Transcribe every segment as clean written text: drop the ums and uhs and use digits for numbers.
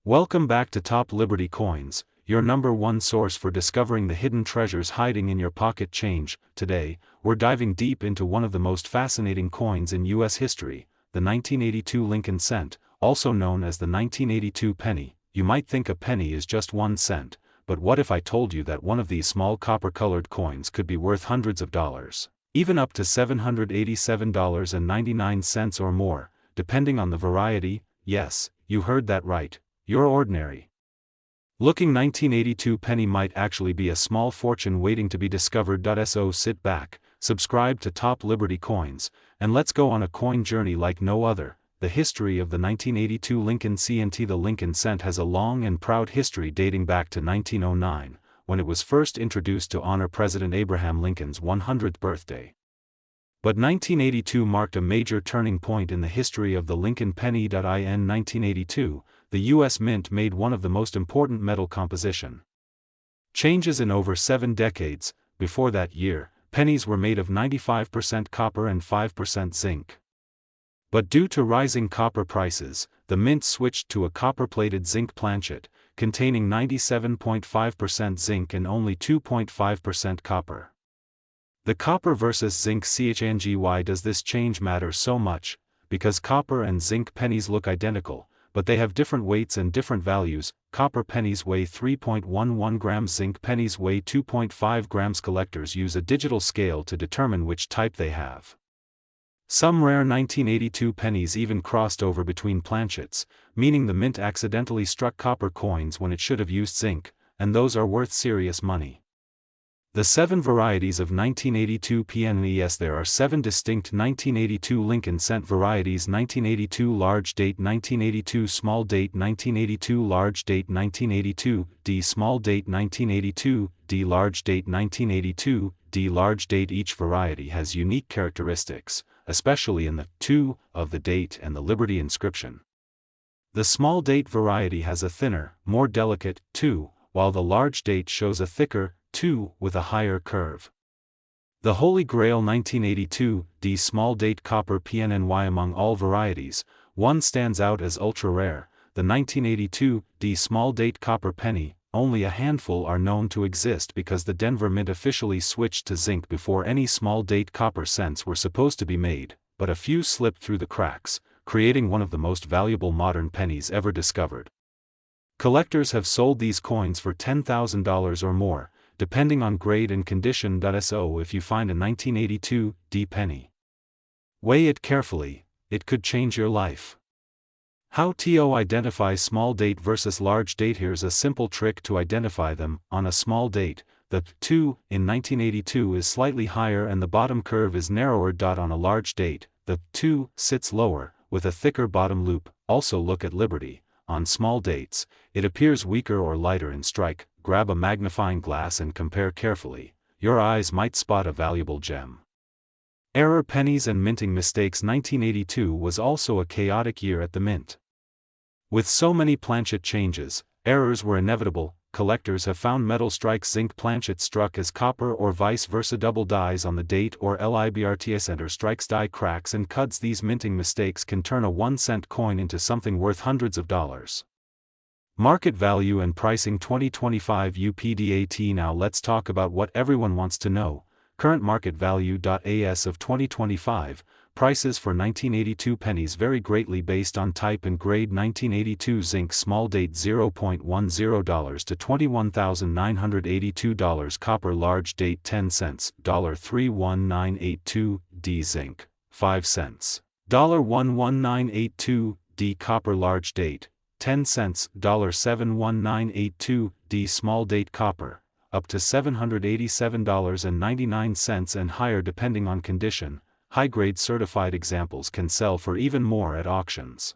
Welcome back to Top Liberty Coins, your number one source for discovering the hidden treasures hiding in your pocket change. Today, we're diving deep into one of the most fascinating coins in U.S. history, the 1982 Lincoln cent, also known as the 1982 penny. You might think a penny is just 1 cent, but what if I told you that one of these small copper-colored coins could be worth hundreds of dollars, even up to $787.99 or more, depending on the variety? Yes, you heard that right. Your ordinary looking 1982 penny might actually be a small fortune waiting to be discovered. So sit back, subscribe to Top Liberty Coins, and let's go on a coin journey like no other. The history of the 1982 Lincoln cent. The Lincoln cent has a long and proud history dating back to 1909, when it was first introduced to honor President Abraham Lincoln's 100th birthday. But 1982 marked a major turning point in the history of the Lincoln penny. In 1982, the U.S. Mint made one of the most important metal composition changes in over 7 decades. Before that year, pennies were made of 95% copper and 5% zinc. But due to rising copper prices, the mint switched to a copper-plated zinc planchet, containing 97.5% zinc and only 2.5% copper. The copper versus zinc change. Why does this change matter so much? Because copper and zinc pennies look identical, but they have different weights and different values. Copper pennies weigh 3.11 grams, zinc pennies weigh 2.5 grams. Collectors use a digital scale to determine which type they have. Some rare 1982 pennies even crossed over between planchets, meaning the mint accidentally struck copper coins when it should have used zinc, and those are worth serious money. The 7 varieties of 1982 pennies. There are 7 distinct 1982 Lincoln cent varieties: 1982 large date, 1982 small date, 1982 large date, 1982 D small date, 1982 D large date, 1982 D large date. Each variety has unique characteristics, especially in the "to" of the date and the Liberty inscription. The small date variety has a thinner, more delicate "to", while the large date shows a thicker "to" with a higher curve. The Holy Grail 1982 D small date copper PNNY. Among all varieties, one stands out as ultra rare, the 1982 D small date copper penny. Only a handful are known to exist because the Denver Mint officially switched to zinc before any small date copper cents were supposed to be made, but a few slipped through the cracks, creating one of the most valuable modern pennies ever discovered. Collectors have sold these coins for $10,000 or more, depending on grade and condition. So if you find a 1982 D penny, weigh it carefully, it could change your life. How to identify small date versus large date? Here's a simple trick to identify them. On a small date, the "to" in 1982 is slightly higher and the bottom curve is narrower. On a large date, the "to" sits lower, with a thicker bottom loop. Also look at Liberty. On small dates, it appears weaker or lighter in strike. Grab a magnifying glass and compare carefully. Your eyes might spot a valuable gem. Error pennies and minting mistakes. 1982 was also a chaotic year at the mint. With so many planchet changes, errors were inevitable. Collectors have found metal strikes, zinc planchets struck as copper or vice versa, double dies on the date or LIBRTS, enter strikes, die cracks and cuts. These minting mistakes can turn a 1-cent coin into something worth hundreds of dollars. Market value and pricing 2025 UPDAT. Now let's talk about what everyone wants to know. Current market value. As of 2025, prices for 1982 pennies vary greatly based on type and grade. 1982 zinc small date $0.10 to $21,982. Copper large date 10 cents, $31982. D zinc 5 cents, $11982. D copper large date 10 cents, $71982. D small date copper, up to $787.99 and higher depending on condition. High-grade certified examples can sell for even more at auctions.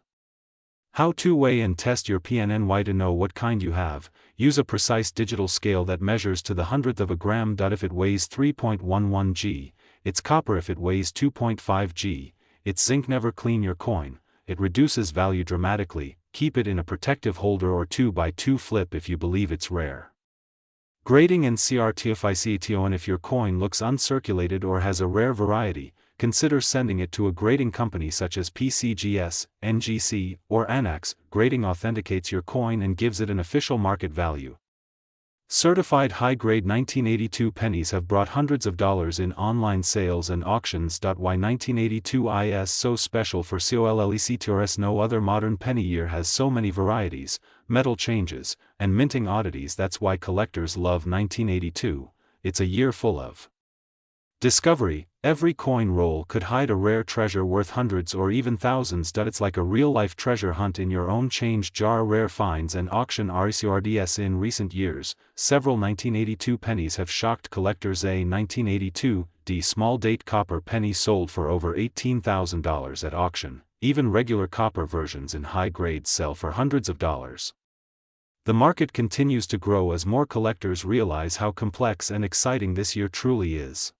How to weigh and test your PNNY. To know what kind you have, use a precise digital scale that measures to the hundredth of a gram. If it weighs 3.11 g, it's copper. If it weighs 2.5 g, it's zinc. Never clean your coin, it reduces value dramatically. Keep it in a protective holder or 2x2 flip if you believe it's rare. Grading and certification. If your coin looks uncirculated or has a rare variety, consider sending it to a grading company such as PCGS, NGC, or Annex. Grading authenticates your coin and gives it an official market value. Certified high-grade 1982 pennies have brought hundreds of dollars in online sales and auctions. Why 1982 is so special for collectors? No other modern penny year has so many varieties, metal changes, and minting oddities. That's why collectors love 1982. It's a year full of discovery. Every coin roll could hide a rare treasure worth hundreds or even thousands. It's like a real-life treasure hunt in your own change jar. Rare finds and auction records. In recent years, several 1982 pennies have shocked collectors. A 1982 small date copper penny sold for over $18,000 at auction. Even regular copper versions in high grades sell for hundreds of dollars. The market continues to grow as more collectors realize how complex and exciting this year truly is.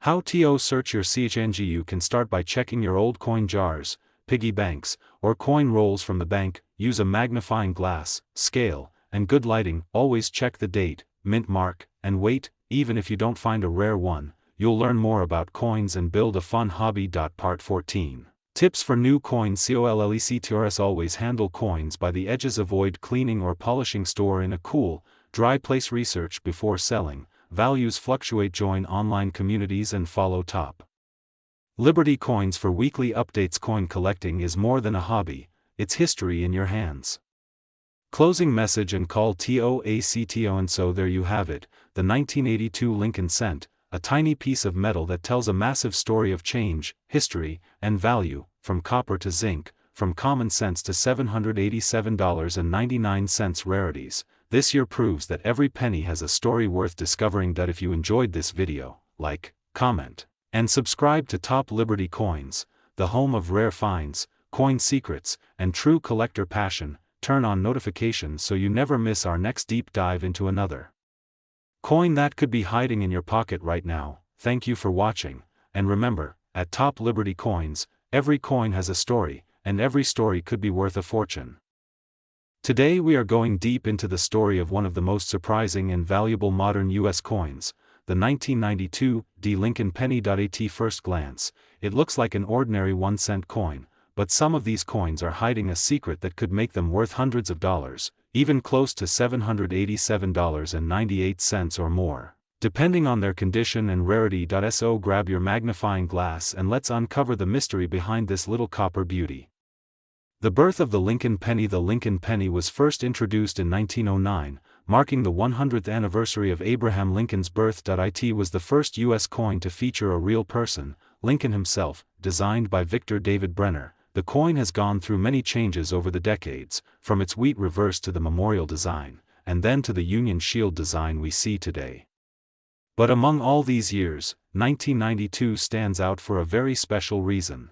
How to search your CHNG? You can start by checking your old coin jars, piggy banks, or coin rolls from the bank. Use a magnifying glass, scale, and good lighting. Always check the date, mint mark, and weight. Even if you don't find a rare one, you'll learn more about coins and build a fun hobby. Part 14. Tips for new coins. Collectors always handle coins by the edges. Avoid cleaning or polishing. Store in a cool, dry place. Research before selling. Values fluctuate. Join online communities and follow top Liberty coins for weekly updates. Coin collecting is more than a hobby, it's history in your hands. Closing message and call to action. And so there you have it, the 1982 Lincoln cent, a tiny piece of metal that tells a massive story of change, history, and value, from copper to zinc, from common sense to $787.99 rarities. This year proves that every penny has a story worth discovering. If you enjoyed this video, like, comment, and subscribe to Top Liberty Coins, the home of rare finds, coin secrets, and true collector passion. Turn on notifications so you never miss our next deep dive into another coin that could be hiding in your pocket right now. Thank you for watching, and remember, at Top Liberty Coins, every coin has a story, and every story could be worth a fortune. Today we are going deep into the story of one of the most surprising and valuable modern U.S. coins, the 1992 Lincoln penny. At first glance, it looks like an ordinary 1-cent coin, but some of these coins are hiding a secret that could make them worth hundreds of dollars, even close to $787.98 or more, depending on their condition and rarity. So grab your magnifying glass and let's uncover the mystery behind this little copper beauty. The birth of the Lincoln penny. The Lincoln penny was first introduced in 1909, marking the 100th anniversary of Abraham Lincoln's birth. It was the first U.S. coin to feature a real person, Lincoln himself, designed by Victor David Brenner. The coin has gone through many changes over the decades, from its wheat reverse to the memorial design, and then to the Union Shield design we see today. But among all these years, 1992 stands out for a very special reason.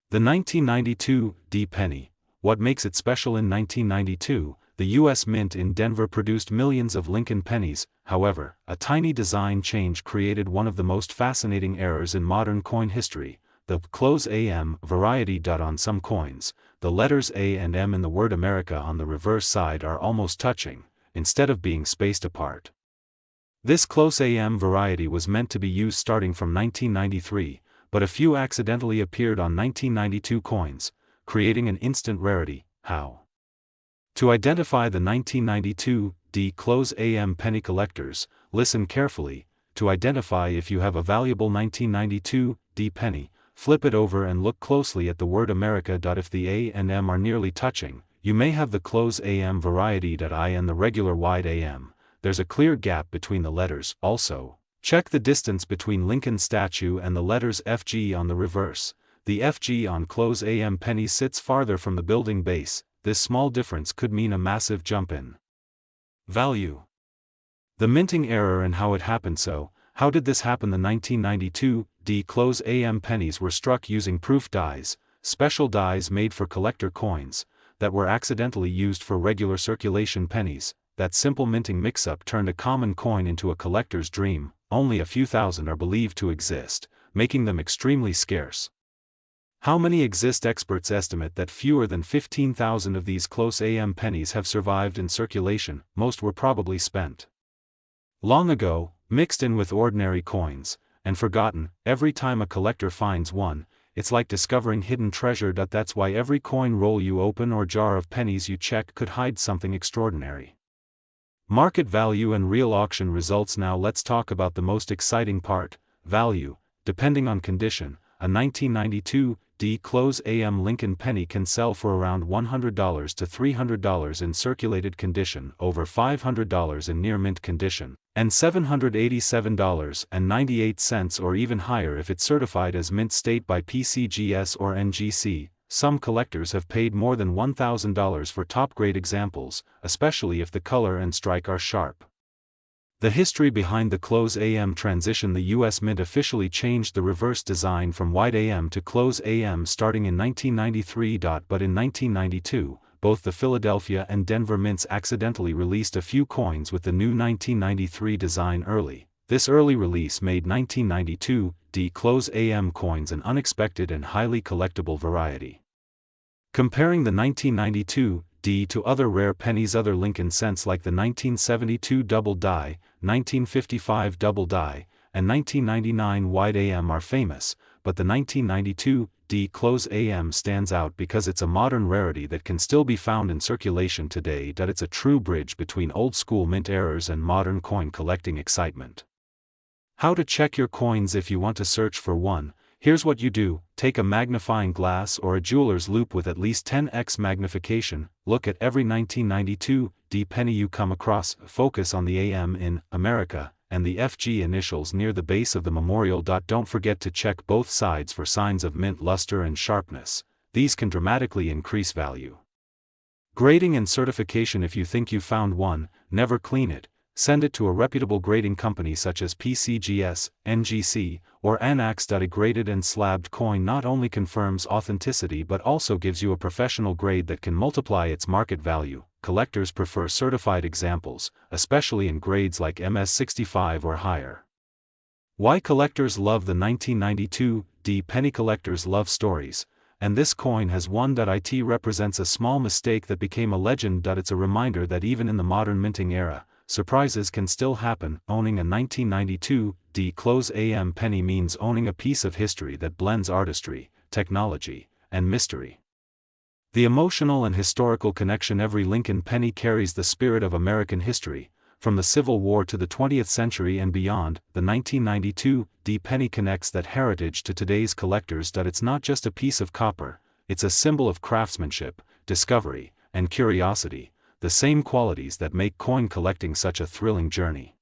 The 1992 penny. What makes it special? In 1992, the U.S. Mint in Denver produced millions of Lincoln pennies. However, a tiny design change created one of the most fascinating errors in modern coin history, the close AM variety. On some coins, the letters A and M in the word America on the reverse side are almost touching, instead of being spaced apart. This close AM variety was meant to be used starting from 1993, but a few accidentally appeared on 1992 coins, creating an instant rarity. How to identify the 1992 close AM penny? Collectors, listen carefully. To identify if you have a valuable 1992 penny, flip it over and look closely at the word America. If the A and M are nearly touching, you may have the close AM variety. I and the regular wide AM, there's a clear gap between the letters. Also, check the distance between Lincoln's statue and the letters FG on the reverse. The FG on close AM penny sits farther from the building base. This small difference could mean a massive jump in value. The minting error and how it happened. So, how did this happen? The 1992 close AM pennies were struck using proof dies, special dies made for collector coins, that were accidentally used for regular circulation pennies. That simple minting mix-up turned a common coin into a collector's dream. Only a few thousand are believed to exist, making them extremely scarce. How many exist? Experts estimate that fewer than 15,000 of these close AM pennies have survived in circulation. Most were probably spent long ago, mixed in with ordinary coins, and forgotten. Every time a collector finds one, it's like discovering hidden treasure. That's why every coin roll you open or jar of pennies you check could hide something extraordinary. Market value and real auction results. Now let's talk about the most exciting part, value. Depending on condition, a 1992 D close AM Lincoln penny can sell for around $100 to $300 in circulated condition, over $500 in near mint condition, and $787.98 or even higher if it's certified as mint state by PCGS or NGC. Some collectors have paid more than $1,000 for top-grade examples, especially if the color and strike are sharp. The history behind the close AM transition: the U.S. Mint officially changed the reverse design from wide AM to close AM starting in 1993. But in 1992, both the Philadelphia and Denver mints accidentally released a few coins with the new 1993 design early. This early release made 1992 D close AM coins an unexpected and highly collectible variety. Comparing the 1992 D to other rare pennies, other Lincoln cents like the 1972 double die, 1955 double die, and 1999 wide AM are famous, but the 1992 D close AM stands out because it's a modern rarity that can still be found in circulation today. It's a true bridge between old-school mint errors and modern coin collecting excitement. How to check your coins if you want to search for one. Here's what you do: take a magnifying glass or a jeweler's loupe with at least 10x magnification, look at every 1992 D penny you come across, focus on the AM in America and the FG initials near the base of the memorial. Don't forget to check both sides for signs of mint luster and sharpness. These can dramatically increase value. Grading and certification: if you think you found one, never clean it. Send it to a reputable grading company such as PCGS, NGC, or Anax. A graded and slabbed coin not only confirms authenticity but also gives you a professional grade that can multiply its market value. Collectors prefer certified examples, especially in grades like MS65 or higher. Why collectors love the 1992 D penny? Collectors love stories, and this coin has one. It represents a small mistake that became a legend. It's a reminder that even in the modern minting era, surprises can still happen. Owning a 1992 D close AM penny means owning a piece of history that blends artistry, technology, and mystery. The emotional and historical connection: every Lincoln penny carries the spirit of American history, from the Civil War to the 20th century and beyond. The 1992 D penny connects that heritage to today's collectors. It's not just a piece of copper, it's a symbol of craftsmanship, discovery, and curiosity, the same qualities that make coin collecting such a thrilling journey.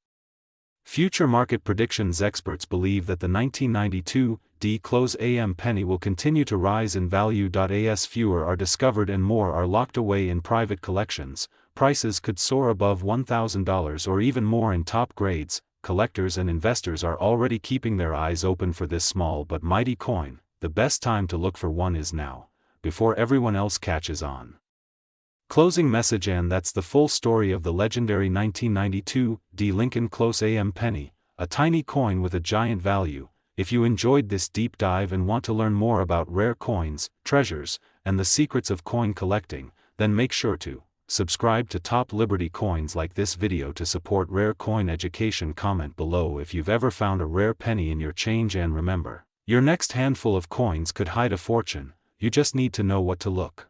Future market predictions: experts believe that the 1992 D close AM penny will continue to rise in value. As fewer are discovered and more are locked away in private collections, prices could soar above $1,000 or even more in top grades. Collectors and investors are already keeping their eyes open for this small but mighty coin. The best time to look for one is now, before everyone else catches on. Closing message: and that's the full story of the legendary 1992 D Lincoln close AM penny, a tiny coin with a giant value. If you enjoyed this deep dive and want to learn more about rare coins, treasures, and the secrets of coin collecting, then make sure to subscribe to Top Liberty Coins. Like this video to support rare coin education. Comment below if you've ever found a rare penny in your change, and remember, your next handful of coins could hide a fortune. You just need to know what to look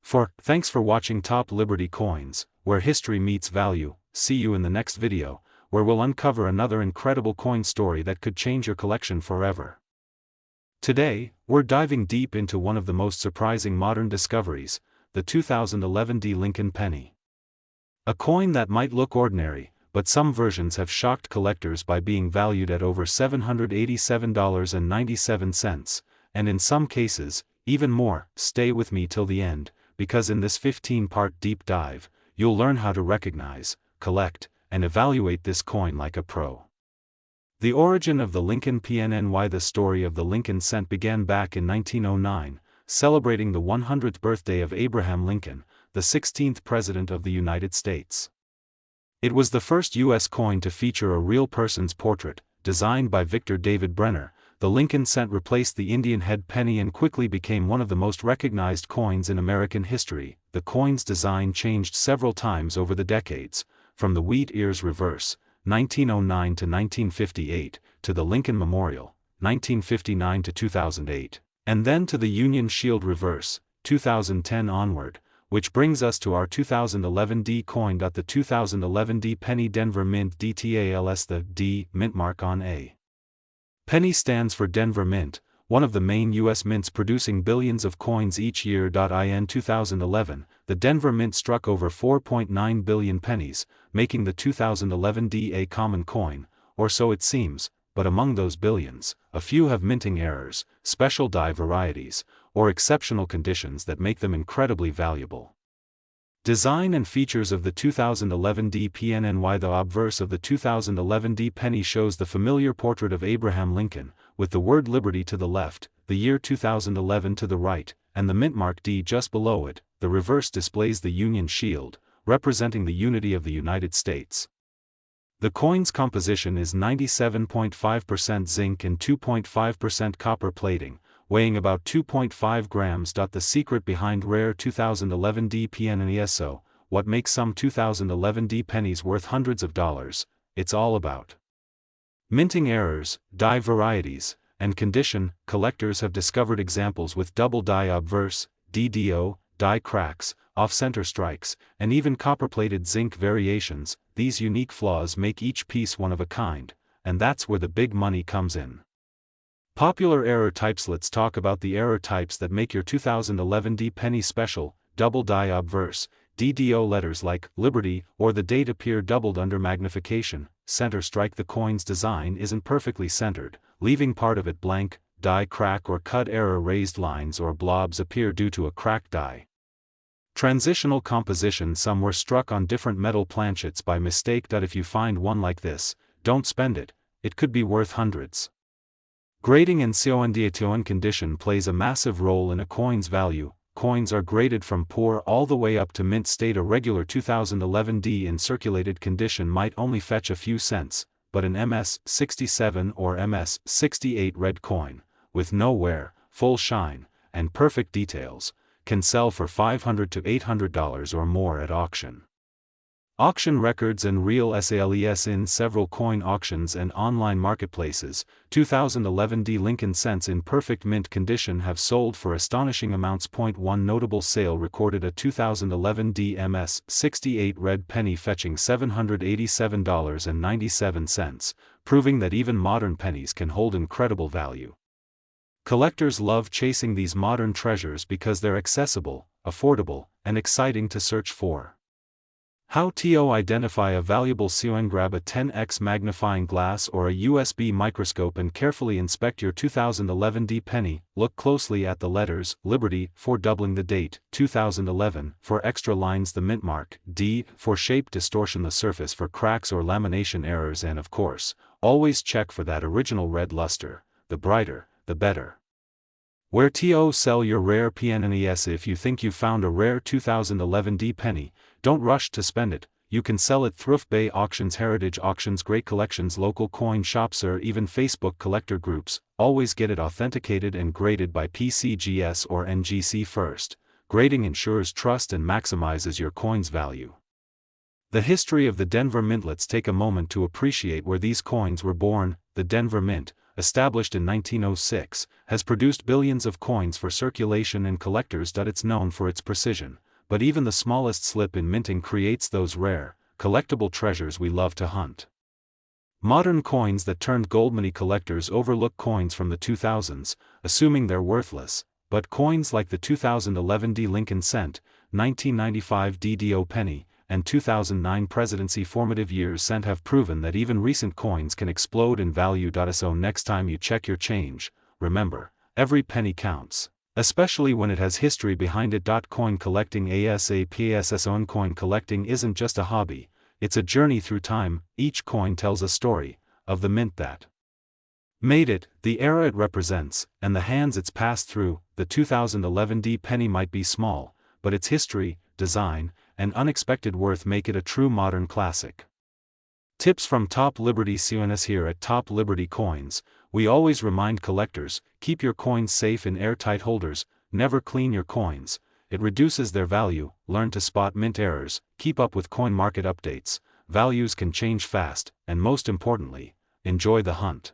for. Thanks for watching Top Liberty Coins, where history meets value. See you in the next video, where we'll uncover another incredible coin story that could change your collection forever. Today, we're diving deep into one of the most surprising modern discoveries, the 2011 D Lincoln penny. A coin that might look ordinary, but some versions have shocked collectors by being valued at over $787.97, and in some cases, even more. Stay with me till the end, because in this 15-part deep dive, you'll learn how to recognize, collect, and evaluate this coin like a pro. The origin of the Lincoln PNNY. The story of the Lincoln cent began back in 1909, celebrating the 100th birthday of Abraham Lincoln, the 16th President of the United States. It was the first U.S. coin to feature a real person's portrait, designed by Victor David Brenner. The Lincoln cent replaced the Indian head penny and quickly became one of the most recognized coins in American history. The coin's design changed several times over the decades, from the wheat ears reverse, 1909 to 1958, to the Lincoln Memorial, 1959 to 2008, and then to the Union Shield Reverse, 2010 onward, which brings us to our 2011 D coin. The 2011 D penny Denver Mint DTALS. The D mint mark on a penny stands for Denver Mint, one of the main U.S. mints producing billions of coins each year. In 2011, the Denver Mint struck over 4.9 billion pennies, making the 2011 D a common coin, or so it seems, but among those billions, a few have minting errors, special die varieties, or exceptional conditions that make them incredibly valuable. Design and features of the 2011 D PNNY. The obverse of the 2011 D penny shows the familiar portrait of Abraham Lincoln, with the word Liberty to the left, the year 2011 to the right, and the mint mark D just below it. The reverse displays the Union Shield, representing the unity of the United States. The coin's composition is 97.5% zinc and 2.5% copper plating, weighing about 2.5 grams. The secret behind rare 2011 D PNNY. So, what makes some 2011 D pennies worth hundreds of dollars? It's all about minting errors, die varieties, and condition. Collectors have discovered examples with double die obverse, DDO, die cracks, off-center strikes, and even copper-plated zinc variations. These unique flaws make each piece one of a kind, and that's where the big money comes in. Popular error types. Let's talk about the error types that make your 2011 D penny special. Double die obverse, DDO letters like Liberty or the date appear doubled under magnification. Center strike. The coin's design isn't perfectly centered, leaving part of it blank. Die crack or cut error. Raised lines or blobs appear due to a cracked die. Transitional composition. Some were struck on different metal planchets by mistake. If you find one like this, don't spend it, it could be worth hundreds. Grading and condition condition plays a massive role in a coin's value. Coins are graded from poor all the way up to mint state. A regular 2011 D in circulated condition might only fetch a few cents, but an MS-67 or MS-68 red coin, with no wear, full shine, and perfect details, can sell for $500 to $800 or more at auction. Auction records and real sales in several coin auctions and online marketplaces. 2011 D Lincoln cents in perfect mint condition have sold for astonishing amounts. One notable sale recorded a 2011 D MS-68 red penny fetching $787.97, proving that even modern pennies can hold incredible value. Collectors love chasing these modern treasures because they're accessible, affordable, and exciting to search for. How to identify a valuable coin? Grab a 10x magnifying glass or a USB microscope and carefully inspect your 2011 D penny. Look closely at the letters Liberty for doubling the date, 2011, for extra lines, the mint mark, D for shape distortion, the surface for cracks or lamination errors, and of course, always check for that original red luster. The brighter, the better. Where to sell your rare PNNES? If you think you found a rare 2011 D penny, don't rush to spend it. You can sell it Thrift Bay Auctions, Heritage Auctions, Great Collections, local coin shops, or even Facebook collector groups. Always get it authenticated and graded by PCGS or NGC first. Grading ensures trust and maximizes your coin's value. The history of the Denver Mint. Let's take a moment to appreciate where these coins were born. The Denver Mint, established in 1906, has produced billions of coins for circulation and collectors. It's known for its precision, but even the smallest slip in minting creates those rare, collectible treasures we love to hunt. Modern coins that turned gold. Many collectors overlook coins from the 2000s, assuming they're worthless, but coins like the 2011 D Lincoln cent, 1995 DDO penny, and 2009 presidency formative years cent have proven that even recent coins can explode in value. So next time you check your change, remember, every penny counts, especially when it has history behind it. Coin collecting ASAPSSON. Coin collecting isn't just a hobby, it's a journey through time. Each coin tells a story of the mint that made it, the era it represents, and the hands it's passed through. The 2011 D penny might be small, but its history, design, and unexpected worth make it a true modern classic. Tips from Top Liberty Coins. Here at Top Liberty Coins, we always remind collectors, keep your coins safe in airtight holders, never clean your coins, it reduces their value. Learn to spot mint errors, keep up with coin market updates, values can change fast, and most importantly, enjoy the hunt.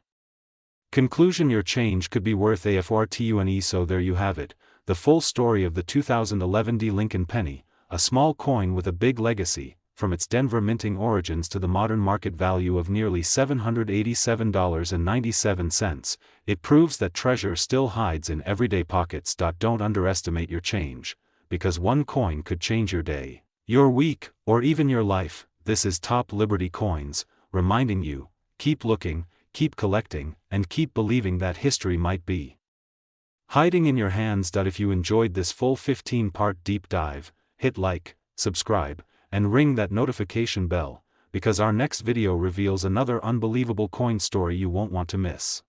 Conclusion: your change could be worth a fortune. So there you have it, the full story of the 2011 D. Lincoln penny, a small coin with a big legacy, from its Denver minting origins to the modern market value of nearly $787.97, it proves that treasure still hides in everyday pockets. Don't underestimate your change, because one coin could change your day, your week, or even your life. This is Top Liberty Coins, reminding you, keep looking, keep collecting, and keep believing that history might be hiding in your hands. If you enjoyed this full 15-part deep dive, hit like, subscribe, and ring that notification bell, because our next video reveals another unbelievable coin story you won't want to miss.